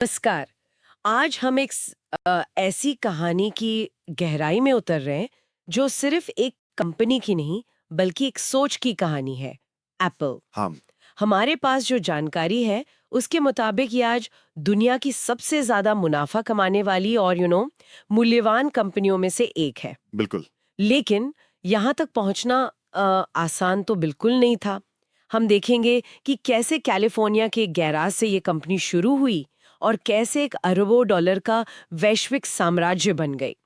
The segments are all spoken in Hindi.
नमस्कार। आज हम ऐसी कहानी की गहराई में उतर रहे हैं जो सिर्फ एक कंपनी की नहीं बल्कि एक सोच की कहानी है। एप्पल। हाँ। हमारे पास जो जानकारी है उसके मुताबिक ये आज दुनिया की सबसे ज्यादा मुनाफा कमाने वाली और मूल्यवान कंपनियों में से एक है। बिल्कुल। लेकिन यहाँ तक पहुँचना आसान तो बिल्कुल नहीं था। हम देखेंगे कि कैसे कैलिफोर्निया के गैराज से ये कंपनी शुरू हुई और कैसे एक अरबों डॉलर का वैश्विक साम्राज्य बन गई।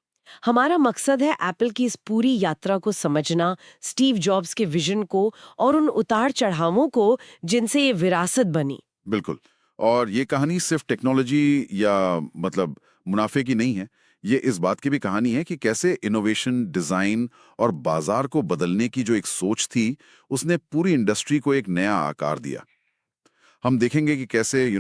हमारा मकसद है एप्पल की इस पूरी यात्रा को समझना, स्टीव जॉब्स के विजन को और उन उतार चढ़ावों को जिनसे ये विरासत बनी। बिल्कुल। और ये कहानी सिर्फ टेक्नोलॉजी या मतलब मुनाफे की नहीं है। ये इस बात की भी कहानी है कि कैसे इनोवेशन, डिजाइन और बाजार को बदलने की जो एक सोच थी, उसने पूरी इंडस्ट्री को एक नया आकार दिया। हम देखेंगे कि कैसे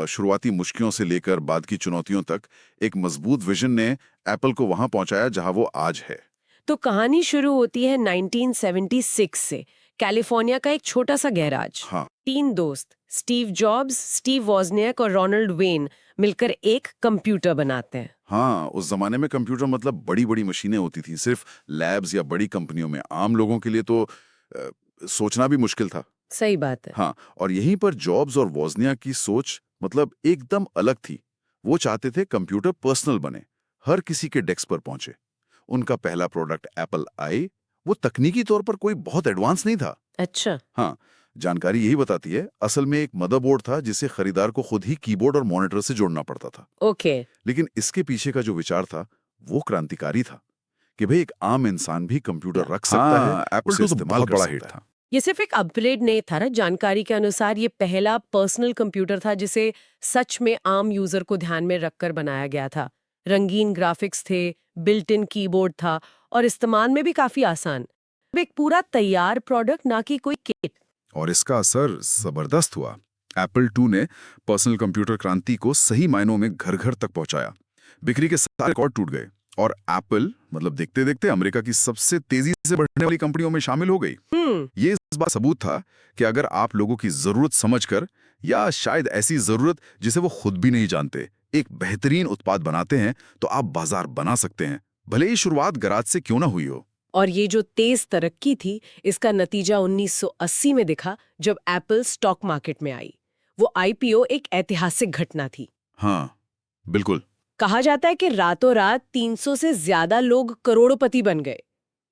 शुरुआती मुश्किलों से लेकर बाद की चुनौतियों तक एक मजबूत विजन ने एप्पल को वहां पहुंचाया जहां वो आज है। तो कहानी शुरू होती है 1976 से, कैलिफोर्निया का एक छोटा सा गैराज। हाँ। तीन दोस्त, स्टीव जॉब्स, स्टीव वॉजनियाक और रोनाल्ड वेन, मिलकर एक कंप्यूटर बनाते हैं। हाँ, उस जमाने में कंप्यूटर मतलब बड़ी-बड़ी मशीनें होती थी। सिर्फ लैब्स या बड़ी कंपनियों में, आम लोगों के लिए तो सोचना भी मुश्किल था। सही बात है। हाँ, और यहीं पर जॉब्स और वोज़नियाक की सोच मतलब एकदम अलग थी। वो चाहते थे कंप्यूटर पर्सनल बने, हर किसी के डेस्क पर पहुंचे। उनका पहला प्रोडक्ट एप्पल आई, वो तकनीकी तौर पर कोई बहुत एडवांस नहीं था। अच्छा। हाँ, जानकारी यही बताती है, असल में एक मदरबोर्ड था जिसे खरीदार को खुद ही कीबोर्ड और मॉनिटर से जोड़ना पड़ता था। ओके। लेकिन इसके पीछे का जो विचार था, वो क्रांतिकारी था कि भाई एक आम इंसान भी कंप्यूटर रख सकता है, एप्पल उसे टू तो इस्तेमाल बहुत कर बड़ा सकता हिट है। था। ये सिर्फ एक अपग्रेड नहीं था ना, जानकारी के अनुसार ये पहला पर्सनल कंप्यूटर था जिसे सच में आम यूजर को ध्यान में रखकर बनाया गया था। रंगीन ग्राफिक्स थे, बिल्ट इन कीबोर्ड था और इस्तेमाल में भी काफी आसान। एक पूरा तैयार प्रोडक्ट, ना कि कोई किट। और इसका असर जबरदस्त हुआ। एप्पल टू ने पर्सनल कंप्यूटर क्रांति को सही मायनों में घर घर तक पहुंचाया। बिक्री के सारे रिकॉर्ड टूट गए और एप्पल मतलब देखते देखते अमेरिका की सबसे तेजी से बढ़ने वाली कंपनियों में शामिल हो गई। ये इस बात सबूत था कि अगर आप लोगों की जरूरत समझकर, या शायद ऐसी जरूरत जिसे वो खुद भी नहीं जानते, एक बेहतरीन उत्पाद बनाते हैं तो आप बाजार बना सकते हैं, भले ही शुरुआत गराज से क्यों ना हुई हो। और ये जो तेज तरक्की थी, इसका नतीजा 1980 में दिखा जब एप्पल स्टॉक मार्केट में आई। वो आईपीओ एक ऐतिहासिक घटना थी। हाँ, बिल्कुल। कहा जाता है कि रातों रात 300 से ज्यादा लोग करोड़पति बन गए।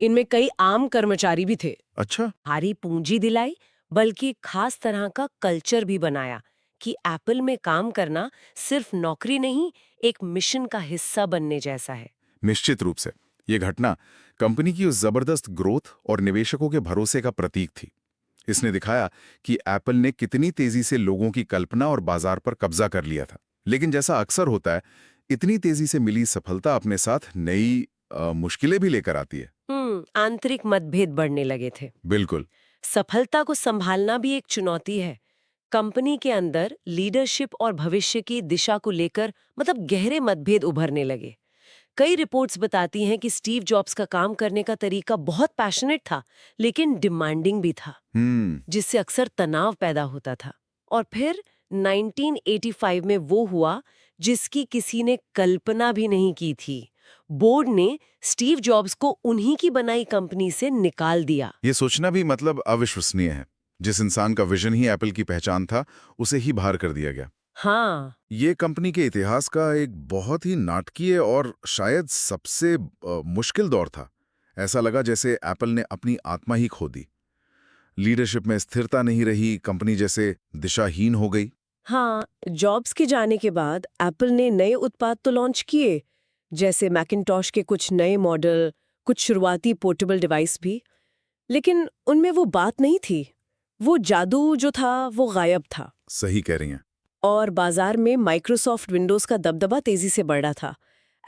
इनमें कई आम कर्मचारी भी थे। अच्छा। भारी पूंजी दिलाई, बल्कि खास तरह का कल्चर भी बनाया कि एप्पल में काम करना सिर्फ नौकरी नहीं, एक मिशन का हिस्सा बनने जैसा है। निश्चित रूप से ये घटना कंपनी की उस जबरदस्त ग्रोथ और निवेशकों के भरोसे का प्रतीक थी। इसने दिखाया कि एप्पल ने कितनी तेजी से लोगों की कल्पना और बाजार पर कब्जा कर लिया था। लेकिन जैसा अक्सर होता है, इतनी तेजी से मिली सफलता अपने साथ नई मुश्किलें भी लेकर आती है। आंतरिक मतभेद बढ़ने लगे थे। बिल्कुल। सफलता को संभालना भी एक चुनौती है। कंपनी के अंदर लीडरशिप और भविष्य की दिशा को लेकर गहरे मतभेद उभरने लगे। कई रिपोर्ट्स बताती हैं कि स्टीव जॉब्स का काम करने का तरीका बहुत पैशनेट था, लेकिन डिमांडिंग भी था, जिससे अक्सर तनाव पैदा होता था। और फिर 1985 में वो हुआ जिसकी किसी ने कल्पना भी नहीं की थी। बोर्ड ने स्टीव जॉब्स को उन्हीं की बनाई कंपनी से निकाल दिया। ये सोचना भी मतलब अविश्वसनीय है। जिस इंसान का विजन ही एप्पल की पहचान था, उसे ही बाहर कर दिया गया। हाँ। ये कंपनी के इतिहास का एक बहुत ही नाटकीय और शायद सबसे मुश्किल दौर था। ऐसा लगा जैसे एप्पल ने अपनी आत्मा ही खो दी। लीडरशिप में स्थिरता नहीं रही, कंपनी जैसे दिशाहीन हो गई। हाँ, जॉब्स के जाने के बाद एप्पल ने नए उत्पाद तो लॉन्च किए, जैसे मैकिन्टॉश के कुछ नए मॉडल, कुछ शुरुआती पोर्टेबल डिवाइस भी। लेकिन उनमें वो बात नहीं थी। वो जादू जो था वो गायब था। सही कह रही हैं। और बाजार में माइक्रोसॉफ्ट विंडोज का दबदबा तेजी से बढ़ रहा था।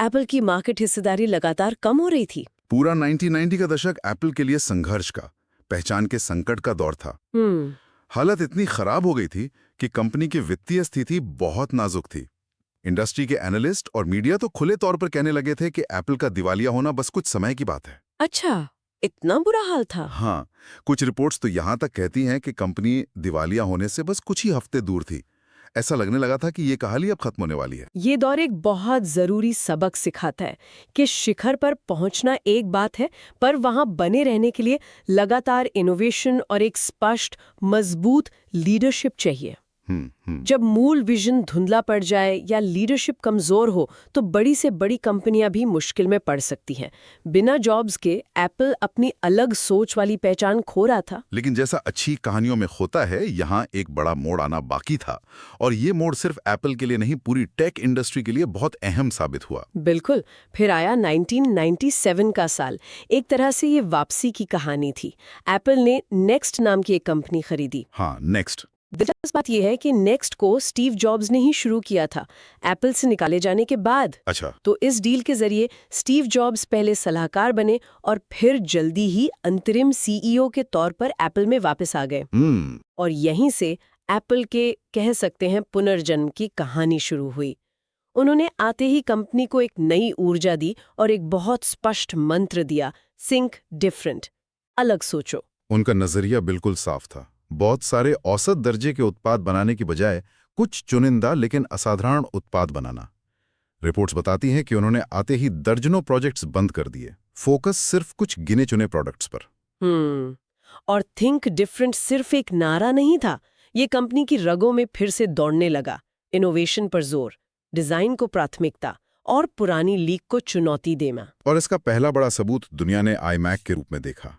एप्पल की मार्केट हिस्सेदारी लगातार कम हो रही थी। पूरा 1990 का दशक एप्पल के लिए संघर्ष का, पहचान के संकट का दौर था। हालत इतनी खराब हो गई थी कि कंपनी की वित्तीय स्थिति बहुत नाजुक थी। इंडस्ट्री के एनालिस्ट और मीडिया तो खुले तौर पर कहने लगे थे कि एप्पल का दिवालिया होना बस कुछ समय की बात है। अच्छा, इतना बुरा हाल था? हाँ, कुछ रिपोर्ट्स तो यहां तक कहती हैं कि कंपनी दिवालिया होने से बस कुछ ही हफ्ते दूर थी। ऐसा लगने लगा था कि ये कहानी अब खत्म होने वाली है। ये दौर एक बहुत जरूरी सबक सिखाता है कि शिखर पर पहुंचना एक बात है, पर वहां बने रहने के लिए लगातार इनोवेशन और एक स्पष्ट, मजबूत लीडरशिप चाहिए। जब मूल विजन धुंधला पड़ जाए या लीडरशिप कमजोर हो तो बड़ी से बड़ी कंपनियां भी मुश्किल में पड़ सकती हैं। बिना जॉब्स के एप्पल अपनी अलग सोच वाली पहचान खो रहा था। लेकिन जैसा अच्छी कहानियों में होता है, यहाँ एक बड़ा मोड़ आना बाकी था, और ये मोड़ सिर्फ एप्पल के लिए नहीं, पूरी टेक इंडस्ट्री के लिए बहुत अहम साबित हुआ। बिल्कुल। फिर आया 1997 का साल। एक तरह से ये वापसी की कहानी थी। एप्पल ने नेक्स्ट नाम की एक कंपनी खरीदी। हाँ, नेक्स्ट। दिलचस्प बात यह है कि नेक्स्ट को स्टीव जॉब्स ने ही शुरू किया था, एप्पल से निकाले जाने के बाद। अच्छा। तो इस डील के जरिए स्टीव जॉब्स पहले सलाहकार बने और फिर जल्दी ही अंतरिम सीईओ के तौर पर एप्पल में वापस आ गए। और यहीं से एप्पल के, कह सकते हैं, पुनर्जन्म की कहानी शुरू हुई। उन्होंने आते ही कंपनी को एक नई ऊर्जा दी और एक बहुत स्पष्ट मंत्र दिया, थिंक डिफरेंट, अलग सोचो। उनका नजरिया बिल्कुल साफ था। बहुत सारे औसत दर्जे के उत्पाद बनाने की बजाय कुछ चुनिंदा लेकिन असाधारण उत्पाद बनाना। रिपोर्ट्स बताती हैं कि उन्होंने आते ही दर्जनों प्रोजेक्ट्स बंद कर दिए, फोकस सिर्फ कुछ गिने चुने प्रोडक्ट्स पर। और थिंक डिफरेंट सिर्फ एक नारा नहीं था, ये कंपनी की रगों में फिर से दौड़ने लगा। इनोवेशन पर जोर, डिजाइन को प्राथमिकता और पुरानी लीक को चुनौती देना। और इसका पहला बड़ा सबूत दुनिया ने iMac के रूप में देखा।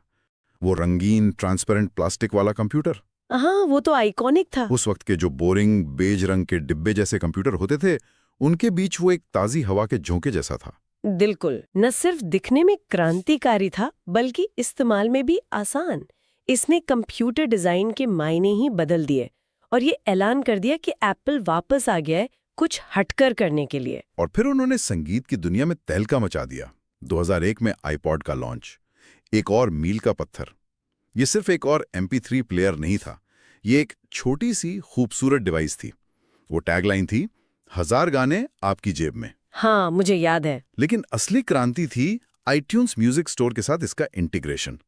वो रंगीन ट्रांसपेरेंट प्लास्टिक वाला कंप्यूटर। हाँ, वो तो आइकॉनिक था। उस वक्त के जो बोरिंग बेज रंग के डिब्बे जैसे कंप्यूटर होते थे, उनके बीच वो एक ताजी हवा के झोंके जैसा था। बिल्कुल, न सिर्फ दिखने में क्रांतिकारी था बल्कि इस्तेमाल में भी आसान। इसने कंप्यूटर डिजाइन के मायने ही बदल दिए और ये ऐलान कर दिया कि एप्पल वापस आ गया है कुछ हटकर करने के लिए। और फिर उन्होंने संगीत की दुनिया में तहलका मचा दिया। 2001 में iPod का लॉन्च, एक और मील का पत्थर। ये सिर्फ एक और MP3 प्लेयर नहीं था, ये एक छोटी सी खूबसूरत डिवाइस थी। वो टैगलाइन थी, 1000 गाने आपकी जेब में। हाँ, मुझे याद है। लेकिन असली क्रांति थी iTunes म्यूजिक स्टोर के साथ इसका इंटीग्रेशन।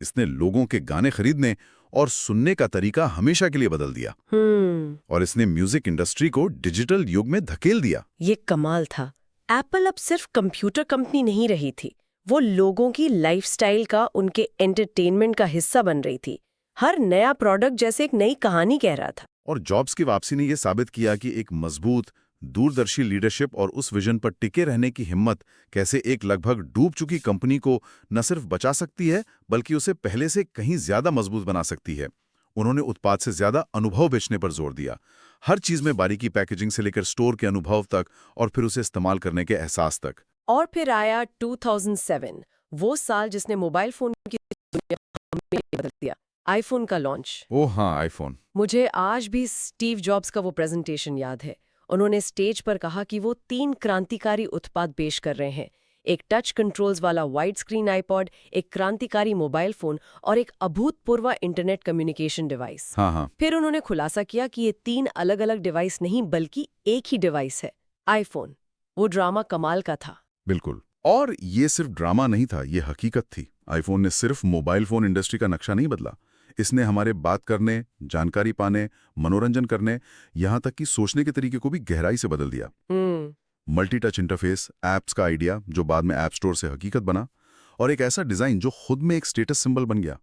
इसने लोगों के गाने खरीदने और सुनने का तरीका हमेशा के लिए बदल दिया। और इसने म्यूजिक इंडस्ट्री को डिजिटल युग में धकेल दिया। ये कमाल था। एप्पल अब सिर्फ कंप्यूटर कंपनी नहीं रही थी, वो लोगों की लाइफस्टाइल का, उनके एंटरटेनमेंट का हिस्सा बन रही थी। हर नया प्रोडक्ट जैसे एक नई कहानी कह रहा था। और जॉब्स की वापसी ने यह साबित किया कि एक मजबूत, दूरदर्शी लीडरशिप और उस विजन पर टिके रहने की हिम्मत कैसे एक लगभग डूब चुकी कंपनी को न सिर्फ बचा सकती है, बल्कि उसे पहले से कहीं ज्यादा मजबूत बना सकती है। उन्होंने उत्पाद से ज्यादा अनुभव बेचने पर जोर दिया, हर चीज में बारीकी, पैकेजिंग से लेकर स्टोर के अनुभव तक और फिर उसे इस्तेमाल करने के एहसास तक। और फिर आया 2007, वो साल जिसने मोबाइल फोन की दुनिया में बदल दिया, आईफोन का लॉन्च। ओह हाँ, आईफोन। मुझे आज भी स्टीव जॉब्स का वो प्रेजेंटेशन याद है। उन्होंने स्टेज पर कहा कि वो 3 क्रांतिकारी उत्पाद पेश कर रहे हैं, एक टच कंट्रोल्स वाला वाइड स्क्रीन आईपॉड, एक क्रांतिकारी मोबाइल फोन और एक अभूतपूर्व इंटरनेट कम्युनिकेशन डिवाइस। हाँ। फिर उन्होंने खुलासा किया कि ये 3 अलग-अलग डिवाइस नहीं बल्कि एक ही डिवाइस है, आईफोन। वो ड्रामा कमाल का था। बिल्कुल। और ये सिर्फ ड्रामा नहीं था, ये हकीकत थी। आईफोन ने सिर्फ मोबाइल फोन इंडस्ट्री का नक्शा नहीं बदला, इसने हमारे बात करने, जानकारी पाने, मनोरंजन करने, यहाँ तक कि सोचने के तरीके को भी गहराई से बदल दिया। मल्टी टच इंटरफेस, ऐप्स का आइडिया जो बाद में ऐप स्टोर से हकीकत बना, और एक ऐसा डिजाइन जो खुद में एक स्टेटस सिंबल बन गया।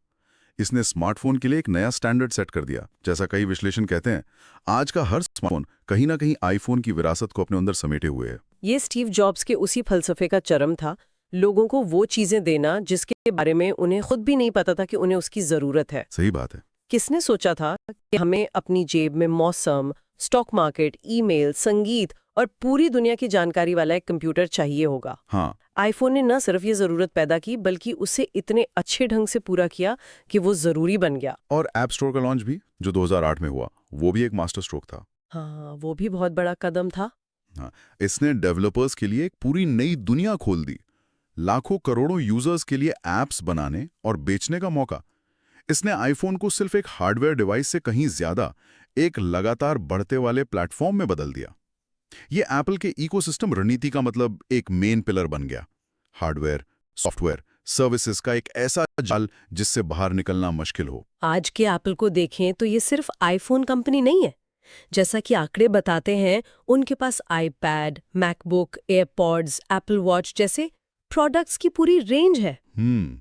इसने स्मार्टफोन के लिए एक नया स्टैंडर्ड सेट कर दिया। जैसा कई विश्लेषण कहते हैं, आज का हर स्मार्टफोन कहीं ना कहीं आईफोन की विरासत को अपने अंदर समेटे हुए है। ये स्टीव जॉब्स के उसी फलसफे का चरम था, लोगों को वो चीजें देना जिसके बारे में उन्हें खुद भी नहीं पता था कि उन्हें उसकी जरूरत है। सही बात है। किसने सोचा था कि हमें अपनी जेब में मौसम, स्टॉक मार्केट, ईमेल, संगीत और पूरी दुनिया की जानकारी वाला एक कंप्यूटर चाहिए होगा। हाँ। आईफोन ने न सिर्फ ये जरूरत पैदा की बल्कि उसे इतने अच्छे ढंग से पूरा किया कि वो जरूरी बन गया। और ऐप स्टोर का लॉन्च भी जो 2008 में हुआ, वो भी एक मास्टर स्ट्रोक था। हाँ, वो भी बहुत बड़ा कदम था। हाँ, इसने डेवलपर्स के लिए एक पूरी नई दुनिया खोल दी, लाखों करोड़ों यूजर्स के लिए ऐप्स बनाने और बेचने का मौका। इसने आईफोन को सिर्फ एक हार्डवेयर डिवाइस से कहीं ज्यादा एक लगातार बढ़ते वाले प्लेटफॉर्म में बदल दिया। ये एप्पल के इकोसिस्टम रणनीति का मतलब एक मेन पिलर बन गया। हार्डवेयर, सॉफ्टवेयर, सर्विसेज का एक ऐसा जाल जिससे बाहर निकलना मुश्किल हो। आज के एप्पल को देखें तो ये सिर्फ आईफोन कंपनी नहीं है, जैसा कि आंकड़े बताते हैं, उनके पास iPad, MacBook, AirPods, Apple Watch जैसे प्रोडक्ट्स की पूरी रेंज है।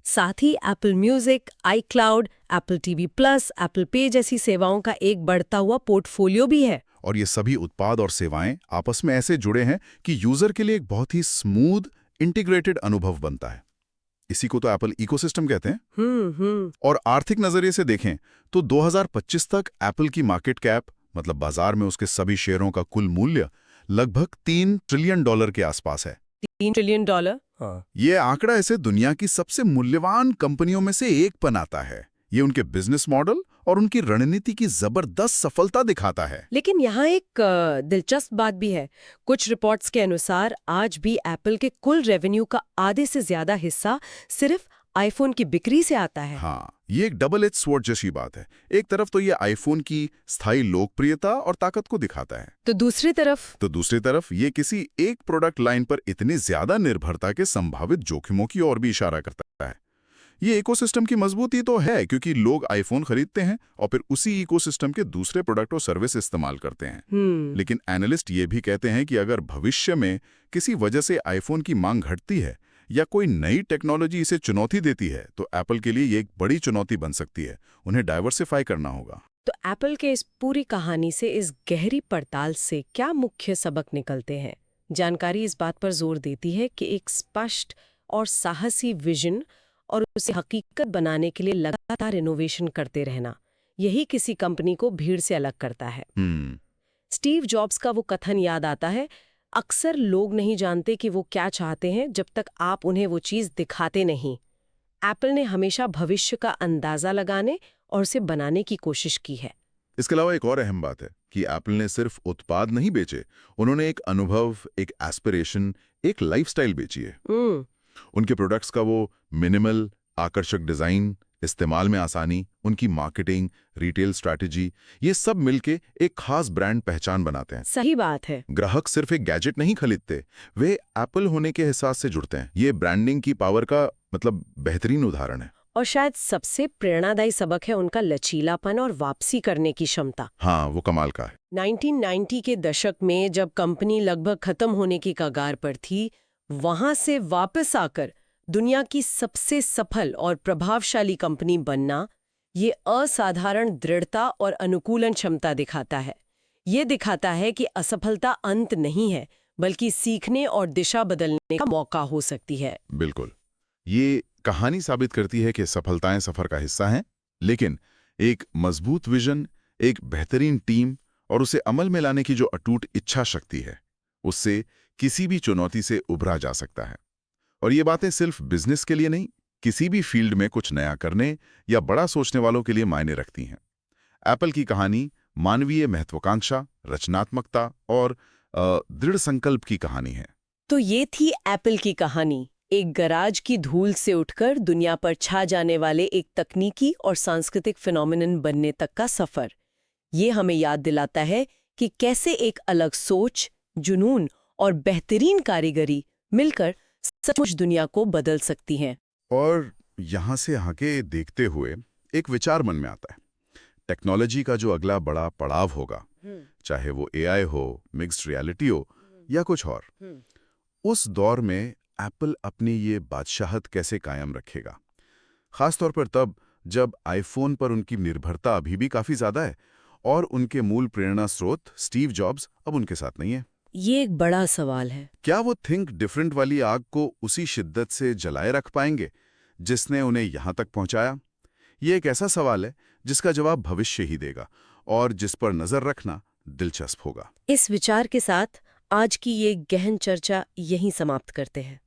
साथ ही Apple Music, iCloud, Apple TV plus, Apple Pay जैसी सेवाओं का एक बढ़ता हुआ पोर्टफोलियो भी है। और ये सभी उत्पाद और सेवाएं आपस में ऐसे जुड़े हैं कि यूजर के लिए एक बहुत ही स्मूथ इंटीग्रेटेड अनुभव बनता है। इसी को तो एप्पल इकोसिस्टम कहते हैं। और आर्थिक नजरिए से देखें तो 2025 तक एप्पल की मार्केट कैप, मतलब बाजार में उसके सभी शेयरों का कुल मूल्य, लगभग $3 ट्रिलियन के आसपास है। $3 ट्रिलियन? हाँ। ये आंकड़ा इसे दुनिया की सबसे मूल्यवान कंपनियों में से एक बनाता है। ये उनके बिजनेस मॉडल और उनकी रणनीति की जबरदस्त सफलता दिखाता है। लेकिन यहाँ एक दिलचस्प बात भी है। कुछ रिपोर्ट्स के अनुसार आज भी एप्पल के कुल रेवेन्यू का आधे से ज्यादा हिस्सा सिर्फ आईफोन की बिक्री से आता है। हाँ, ये एक डबल एज स्वॉर्ड जैसी बात है। एक तरफ तो ये आईफोन की स्थायी लोकप्रियता और ताकत को दिखाता है, तो दूसरी तरफ ये किसी एक प्रोडक्ट लाइन पर इतनी ज्यादा निर्भरता के संभावित जोखिमों की ओर भी इशारा करता है। ये इकोसिस्टम की मजबूती तो है, क्योंकि लोग आईफोन खरीदते हैं और फिर उसी इकोसिस्टम के दूसरे प्रोडक्ट और सर्विस इस्तेमाल करते हैं। लेकिन एनालिस्ट ये भी कहते हैं कि अगर भविष्य में किसी वजह से आईफोन की मांग घटती है या कोई नई टेक्नोलॉजी इसे चुनौती देती है, तो एप्पल के लिए ये एक बड़ी चुनौती बन सकती है। उन्हें डाइवर्सिफाई करना होगा। तो एप्पल के इस पूरी कहानी से, इस गहरी पड़ताल से क्या मुख्य सबक निकलते हैं? जानकारी इस बात पर जोर देती है कि एक स्पष्ट और साहसी विजन और उसे हकीकत बनाने के लिए लगातार इनोवेशन करते रहना, यही किसी कंपनी को भीड़ से अलग करता है। स्टीव जॉब्स का वो कथन याद आता है, अक्सर लोग नहीं जानते कि वो क्या चाहते हैं जब तक आप उन्हें वो चीज़ दिखाते नहीं। एप्पल ने हमेशा भविष्य का अंदाजा लगाने और उसे बनाने की कोशिश की है। इसके अलावा एक और अहम बात है कि एप्पल ने सिर्फ उत्पाद नहीं बेचे, उन्होंने एक अनुभव, एक एस्पिरेशन, एक लाइफस्टाइल बेची है। उनके प्रोडक्ट्स का वो मिनिमल, आकर्षक डिजाइन, इस्तेमाल में आसानी, उनकी मार्केटिंग, रिटेल स्ट्रैटेजी, ये सब मिलके एक खास ब्रांड पहचान बनाते हैं। सही बात है। ग्राहक सिर्फ एक गैजेट नहीं खरीदते, वे एप्पल होने के एहसास से जुड़ते हैं। ये ब्रांडिंग की पावर का बेहतरीन उदाहरण है। और शायद सबसे प्रेरणादायी सबक है उनका लचीलापन और वापसी करने की क्षमता। हाँ, वो कमाल का है। 1990 के दशक में जब कंपनी लगभग खत्म होने की कगार पर थी, वहां से वापस आकर दुनिया की सबसे सफल और प्रभावशाली कंपनी बनना, ये असाधारण दृढ़ता और अनुकूलन क्षमता दिखाता है। ये दिखाता है कि असफलता अंत नहीं है, बल्कि सीखने और दिशा बदलने का मौका हो सकती है। बिल्कुल, ये कहानी साबित करती है कि सफलताएं सफर का हिस्सा हैं, लेकिन एक मजबूत विजन, एक बेहतरीन टीम और उसे अमल में लाने की जो अटूट इच्छा शक्ति है, उससे किसी भी चुनौती से उभरा जा सकता है। और ये बातें सिर्फ बिजनेस के लिए नहीं, किसी भी फील्ड में कुछ नया करने या बड़ा सोचने वालों के लिए मायने रखती हैं। एप्पल की कहानी मानवीय महत्वाकांक्षा, रचनात्मकता और दृढ़ संकल्प की कहानी है। तो ये थी एप्पल की कहानी, एक गराज की धूल से उठकर दुनिया पर छा जाने वाले एक तकनीकी और सांस्कृतिक फिनोमिनन बनने तक का सफर। ये हमें याद दिलाता है कि कैसे एक अलग सोच, जुनून और बेहतरीन कारीगरी मिलकर सचमुच दुनिया को बदल सकती हैं। और यहाँ से आगे देखते हुए एक विचार मन में आता है। टेक्नोलॉजी का जो अगला बड़ा पड़ाव होगा, चाहे वो एआई हो, मिक्स्ड रियलिटी हो या कुछ और, उस दौर में एप्पल अपनी ये बादशाहत कैसे कायम रखेगा? खासतौर पर तब जब आईफोन पर उनकी निर्भरता अभी भी काफी ज्यादा है और उनके मूल प्रेरणा स्रोत स्टीव जॉब्स अब उनके साथ नहीं है। ये एक बड़ा सवाल है। क्या वो थिंक डिफरेंट वाली आग को उसी शिद्दत से जलाए रख पाएंगे जिसने उन्हें यहां तक पहुंचाया? ये एक ऐसा सवाल है जिसका जवाब भविष्य ही देगा और जिस पर नजर रखना दिलचस्प होगा। इस विचार के साथ आज की ये गहन चर्चा यहीं समाप्त करते हैं।